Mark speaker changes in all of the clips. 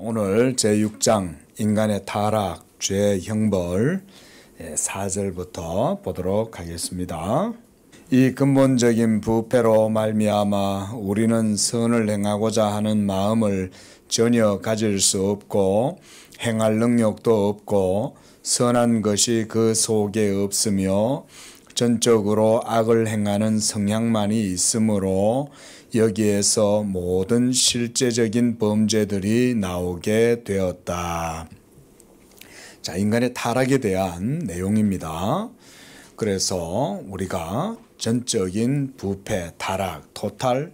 Speaker 1: 오늘 제6장 인간의 타락, 죄, 형벌 4절부터 보도록 하겠습니다. 이 근본적인 부패로 말미암아 우리는 선을 행하고자 하는 마음을 전혀 가질 수 없고 행할 능력도 없고 선한 것이 그 속에 없으며 전적으로 악을 행하는 성향만이 있으므로 여기에서 모든 실제적인 범죄들이 나오게 되었다. 자, 인간의 타락에 대한 내용입니다. 그래서 우리가 전적인 부패, 타락, 토탈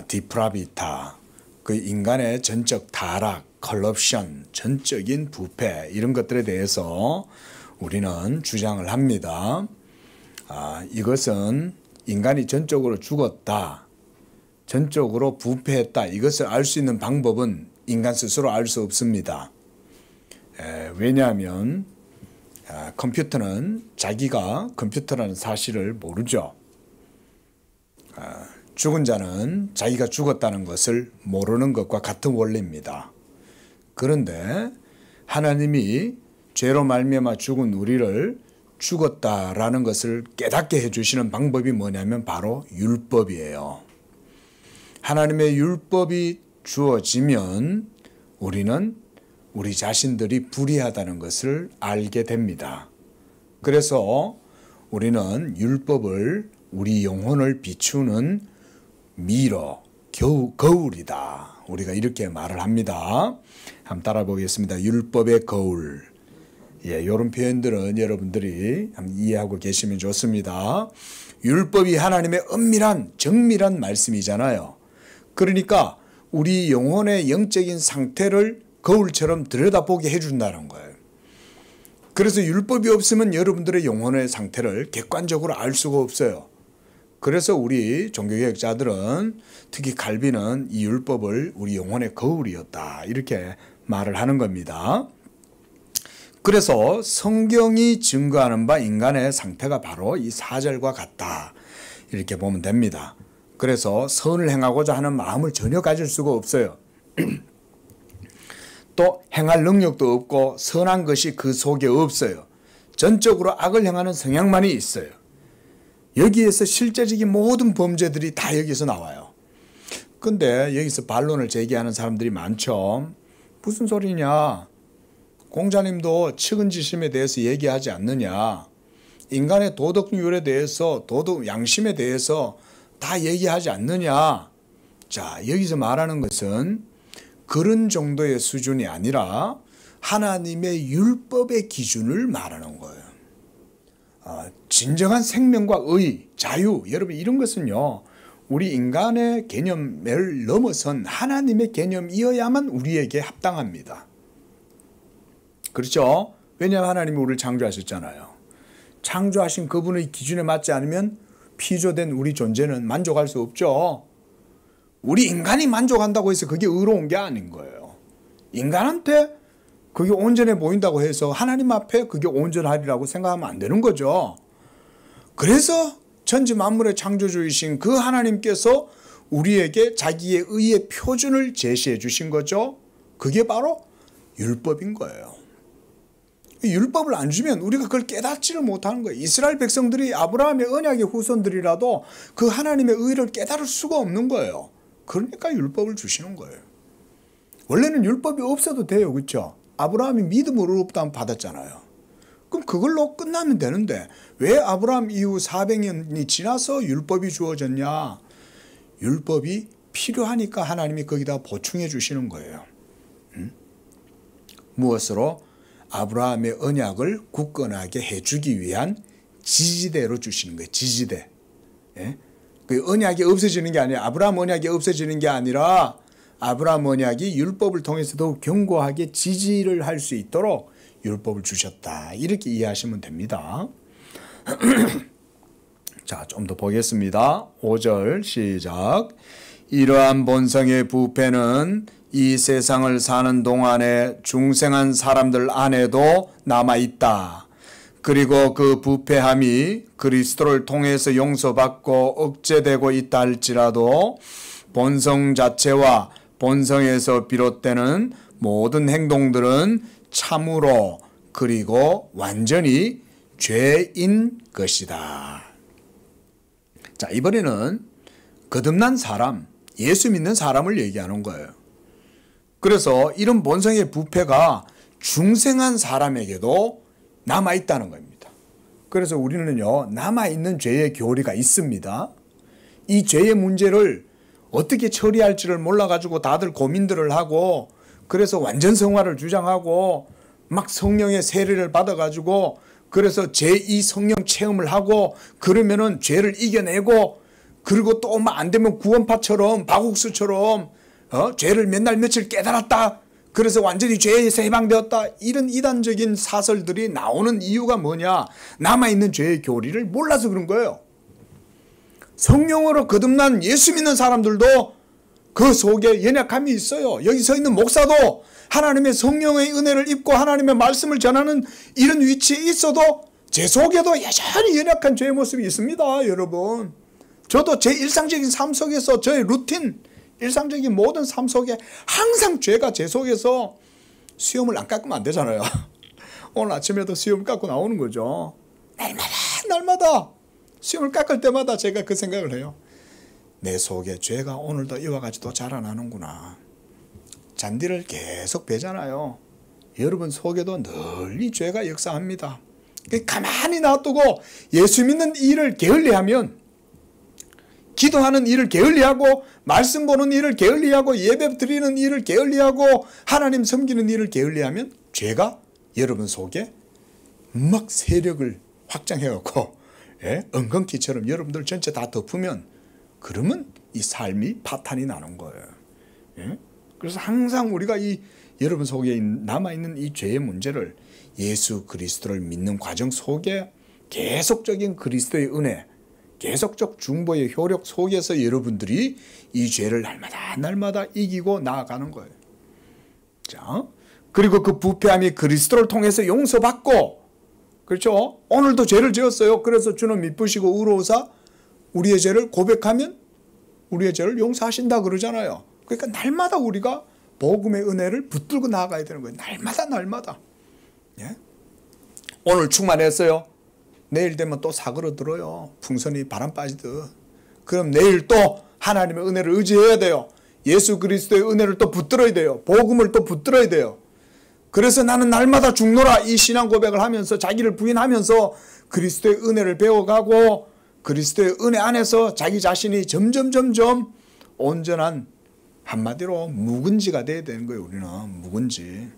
Speaker 1: 디프라비타, 그 인간의 전적 타락, 컬럽션, 전적인 부패 이런 것들에 대해서 우리는 주장을 합니다. 이것은 인간이 전적으로 죽었다, 전적으로 부패했다, 이것을 알 수 있는 방법은 인간 스스로 알 수 없습니다. 왜냐하면 컴퓨터는 자기가 컴퓨터라는 사실을 모르죠. 죽은 자는 자기가 죽었다는 것을 모르는 것과 같은 원리입니다. 그런데 하나님이 죄로 말미암아 죽은 우리를 죽었다라는 것을 깨닫게 해주시는 방법이 뭐냐면 바로 율법이에요. 하나님의 율법이 주어지면 우리는 우리 자신들이 불의하다는 것을 알게 됩니다. 그래서 우리는 율법을 우리 영혼을 비추는 미러, 거울이다. 우리가 이렇게 말을 합니다. 한번 따라 보겠습니다. 율법의 거울. 이런 표현들은 여러분들이 한번 이해하고 계시면 좋습니다. 율법이 하나님의 은밀한, 정밀한 말씀이잖아요. 그러니까 우리 영혼의 영적인 상태를 거울처럼 들여다보게 해준다는 거예요. 그래서 율법이 없으면 여러분들의 영혼의 상태를 객관적으로 알 수가 없어요. 그래서 우리 종교개혁자들은, 특히 칼빈은 이 율법을 우리 영혼의 거울이었다, 이렇게 말을 하는 겁니다. 그래서 성경이 증거하는 바 인간의 상태가 바로 이 4절과 같다, 이렇게 보면 됩니다. 그래서 선을 행하고자 하는 마음을 전혀 가질 수가 없어요. 또 행할 능력도 없고 선한 것이 그 속에 없어요. 전적으로 악을 행하는 성향만이 있어요. 여기에서 실제적인 모든 범죄들이 다 여기서 나와요. 근데 여기서 반론을 제기하는 사람들이 많죠. 무슨 소리냐? 공자님도 측은지심에 대해서 얘기하지 않느냐? 인간의 도덕률에 대해서, 도덕 양심에 대해서 다 얘기하지 않느냐? 자, 여기서 말하는 것은 그런 정도의 수준이 아니라 하나님의 율법의 기준을 말하는 거예요. 진정한 생명과 의, 자유, 여러분 이런 것은요, 우리 인간의 개념을 넘어선 하나님의 개념이어야만 우리에게 합당합니다. 그렇죠? 왜냐하면 하나님이 우리를 창조하셨잖아요. 창조하신 그분의 기준에 맞지 않으면 피조된 우리 존재는 만족할 수 없죠. 우리 인간이 만족한다고 해서 그게 의로운 게 아닌 거예요. 인간한테 그게 온전해 보인다고 해서 하나님 앞에 그게 온전하리라고 생각하면 안 되는 거죠. 그래서 천지 만물의 창조주이신 그 하나님께서 우리에게 자기의 의의 표준을 제시해 주신 거죠. 그게 바로 율법인 거예요. 율법을 안 주면 우리가 그걸 깨닫지를 못하는 거예요. 이스라엘 백성들이 아브라함의 언약의 후손들이라도 그 하나님의 의를 깨달을 수가 없는 거예요. 그러니까 율법을 주시는 거예요. 원래는 율법이 없어도 돼요. 그렇죠? 아브라함이 믿음으로부터 받았잖아요. 그럼 그걸로 끝나면 되는데 왜 아브라함 이후 400년이 지나서 율법이 주어졌냐? 율법이 필요하니까 하나님이 거기다 보충해 주시는 거예요. 무엇으로? 아브라함의 언약을 굳건하게 해주기 위한 지지대로 주시는 거예요. 지지대. 그 언약이 없어지는 게 아니라, 아브라함 언약이 없어지는 게 아니라 아브라함 언약이 율법을 통해서 더욱 견고하게 지지를 할 수 있도록 율법을 주셨다, 이렇게 이해하시면 됩니다. 자, 좀 더 보겠습니다. 5절 시작. 이러한 본성의 부패는 이 세상을 사는 동안에 중생한 사람들 안에도 남아있다. 그리고 그 부패함이 그리스도를 통해서 용서받고 억제되고 있다 할지라도 본성 자체와 본성에서 비롯되는 모든 행동들은 참으로 그리고 완전히 죄인 것이다. 자, 이번에는 거듭난 사람, 예수 믿는 사람을 얘기하는 거예요. 그래서 이런 본성의 부패가 중생한 사람에게도 남아있다는 겁니다. 그래서 우리는요, 남아있는 죄의 교리가 있습니다. 이 죄의 문제를 어떻게 처리할지를 몰라가지고 다들 고민들을 하고, 그래서 완전 성화를 주장하고 막 성령의 세례를 받아가지고 그래서 제2 성령 체험을 하고 그러면은 죄를 이겨내고, 그리고 또 안 되면 구원파처럼 바국수처럼 죄를 몇 날 며칠 깨달았다, 그래서 완전히 죄에서 해방되었다, 이런 이단적인 사설들이 나오는 이유가 뭐냐? 남아있는 죄의 교리를 몰라서 그런 거예요. 성령으로 거듭난 예수 믿는 사람들도 그 속에 연약함이 있어요. 여기 서 있는 목사도 하나님의 성령의 은혜를 입고 하나님의 말씀을 전하는 이런 위치에 있어도 제 속에도 여전히 연약한 죄의 모습이 있습니다. 여러분, 저도 제 일상적인 삶 속에서 저의 루틴, 일상적인 모든 삶 속에 항상 죄가 제 속에서, 수염을 안 깎으면 안 되잖아요. 오늘 아침에도 수염 깎고 나오는 거죠. 날마다 수염을 깎을 때마다 제가 그 생각을 해요. 내 속에 죄가 오늘도 이와 같이 또 자라나는구나. 잔디를 계속 베잖아요. 여러분 속에도 널리 죄가 역사합니다. 가만히 놔두고 예수 믿는 일을 게을리하면, 기도하는 일을 게을리하고, 말씀 보는 일을 게을리하고, 예배 드리는 일을 게을리하고, 하나님 섬기는 일을 게을리하면 죄가 여러분 속에 막 세력을 확장해갖고 엉겅퀴처럼 여러분들 전체 다 덮으면, 그러면 이 삶이 파탄이 나는 거예요. 그래서 항상 우리가 이 여러분 속에 남아있는 이 죄의 문제를 예수 그리스도를 믿는 과정 속에 계속적인 그리스도의 은혜, 계속적 중보의 효력 속에서 여러분들이 이 죄를 날마다 이기고 나아가는 거예요. 자, 그리고 그 부패함이 그리스도를 통해서 용서받고, 그렇죠? 오늘도 죄를 지었어요. 그래서 주는 미쁘시고 의로우사 우리의 죄를 고백하면 우리의 죄를 용서하신다 그러잖아요. 그러니까 날마다 우리가 복음의 은혜를 붙들고 나아가야 되는 거예요. 날마다. 예? 오늘 충만했어요. 내일 되면 또 사그러들어요. 풍선이 바람 빠지듯. 그럼 내일 또 하나님의 은혜를 의지해야 돼요. 예수 그리스도의 은혜를 또 붙들어야 돼요. 복음을 또 붙들어야 돼요. 그래서 나는 날마다 죽노라, 이 신앙 고백을 하면서 자기를 부인하면서 그리스도의 은혜를 배워가고, 그리스도의 은혜 안에서 자기 자신이 점점 온전한, 한마디로 묵은지가 돼야 되는 거예요. 우리는 묵은지.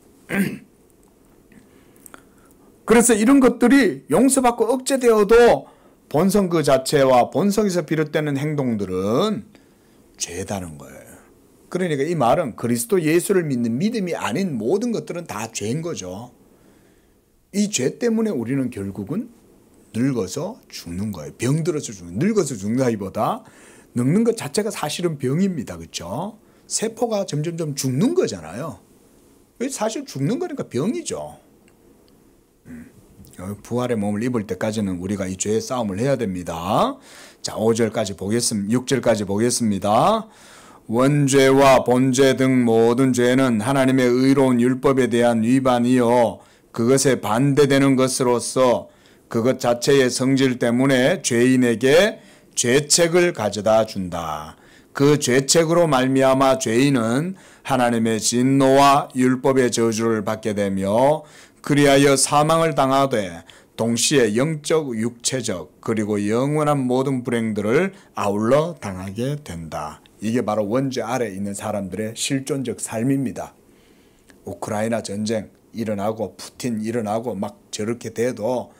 Speaker 1: 그래서 이런 것들이 용서받고 억제되어도 본성 그 자체와 본성에서 비롯되는 행동들은 죄다는 거예요. 그러니까 이 말은 그리스도 예수를 믿는 믿음이 아닌 모든 것들은 다 죄인 거죠. 이 죄 때문에 우리는 결국은 늙어서 죽는 거예요. 병들어서 죽는, 늙어서 죽는다기보다 늙는 것 자체가 사실은 병입니다. 그렇죠? 세포가 점점 죽는 거잖아요. 사실 죽는 거니까 병이죠. 부활의 몸을 입을 때까지는 우리가 이 죄의 싸움을 해야 됩니다. 자, 5절까지 보겠습니다. 6절까지 보겠습니다. 원죄와 본죄 등 모든 죄는 하나님의 의로운 율법에 대한 위반이요 그것에 반대되는 것으로서 그것 자체의 성질 때문에 죄인에게 죄책을 가져다 준다. 그 죄책으로 말미암아 죄인은 하나님의 진노와 율법의 저주를 받게 되며 그리하여 사망을 당하되 동시에 영적, 육체적 그리고 영원한 모든 불행들을 아울러 당하게 된다. 이게 바로 원죄 아래에 있는 사람들의 실존적 삶입니다. 우크라이나 전쟁 일어나고 푸틴 일어나고 막 저렇게 돼도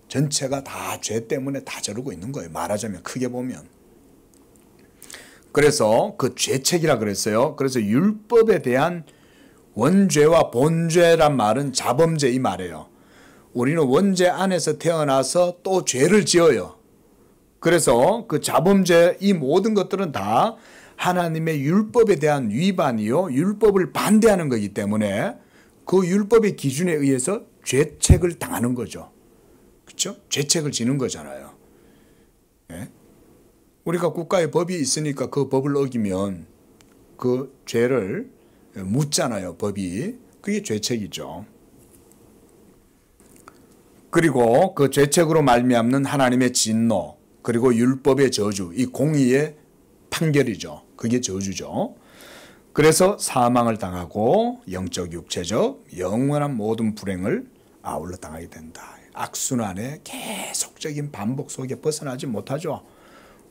Speaker 1: 전체가 다 죄 때문에 다 저러고 있는 거예요. 말하자면 크게 보면. 그래서 그 죄책이라 그랬어요. 그래서 율법에 대한 원죄와 본죄란 말은 자범죄 이 말이에요. 우리는 원죄 안에서 태어나서 또 죄를 지어요. 그래서 그 자범죄 이 모든 것들은 다 하나님의 율법에 대한 위반이요 율법을 반대하는 거기 때문에 그 율법의 기준에 의해서 죄책을 당하는 거죠. 그렇죠? 죄책을 지는 거잖아요. 예? 우리가 국가에 법이 있으니까 그 법을 어기면 그 죄를 묻잖아요. 법이. 그게 죄책이죠. 그리고 그 죄책으로 말미암는 하나님의 진노, 그리고 율법의 저주, 이 공의의 판결이죠. 그게 저주죠. 그래서 사망을 당하고 영적, 육체적, 영원한 모든 불행을 아울러 당하게 된다. 악순환의 계속적인 반복 속에 벗어나지 못하죠.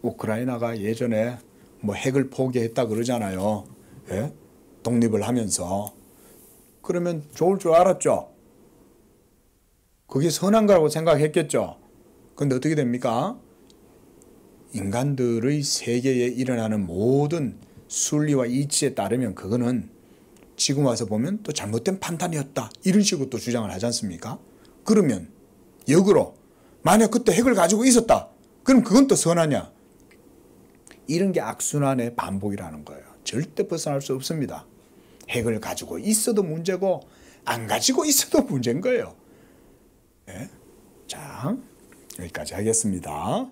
Speaker 1: 우크라이나가 예전에 뭐 핵을 포기했다 그러잖아요. 예? 독립을 하면서. 그러면 좋을 줄 알았죠. 그게 선한 거라고 생각했겠죠. 그런데 어떻게 됩니까? 인간들의 세계에 일어나는 모든 순리와 이치에 따르면 그거는 지금 와서 보면 또 잘못된 판단이었다. 이런 식으로 또 주장을 하지 않습니까? 그러면 역으로 만약 그때 핵을 가지고 있었다. 그럼 그건 또 선하냐? 이런 게 악순환의 반복이라는 거예요. 절대 벗어날 수 없습니다. 핵을 가지고 있어도 문제고 안 가지고 있어도 문제인 거예요. 네? 자, 여기까지 하겠습니다.